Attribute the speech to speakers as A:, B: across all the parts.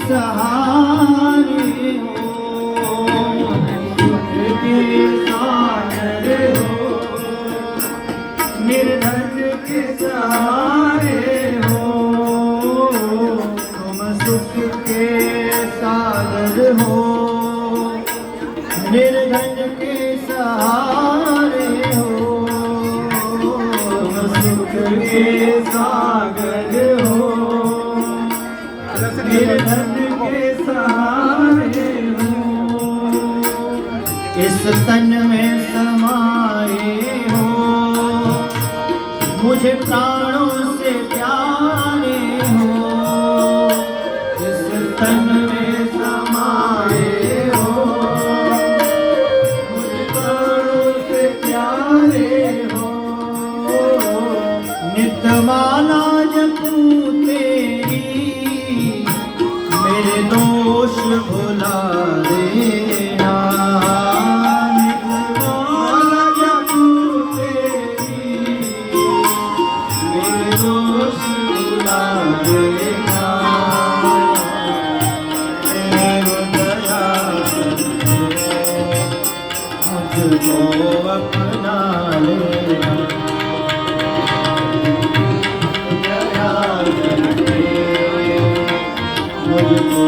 A: सहारे हो, सुख के सागर हो, निर्धन के सहारे हो, तुम सुख के सागर हो, निर्धन के सहारे हो, तुम सुख के सागर हो, निर्धन के सहारे हो। इस तन में समाये हो, मुझे प्राणों से प्यारे हो, इस तन में समाये हो, मुझे प्राणों से प्यारे हो, नित्य माला जपूं तेरी, मेरे दोष भुला देना, नित्य माला जपूं तेरी, मेरे दोष भुला देना, देव दया मुझको अपना लेना, दया मुझको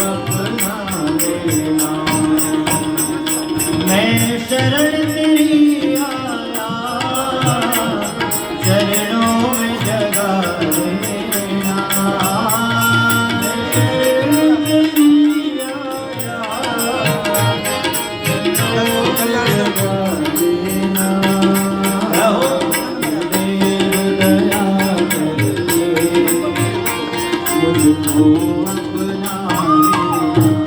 A: अपना लेना। मैं शरण तेरी आया, चरणों में जगा देना, मैं शरण तेरी आया, चरणों में जगा देना, देव दया करके मुझको अपना लेना।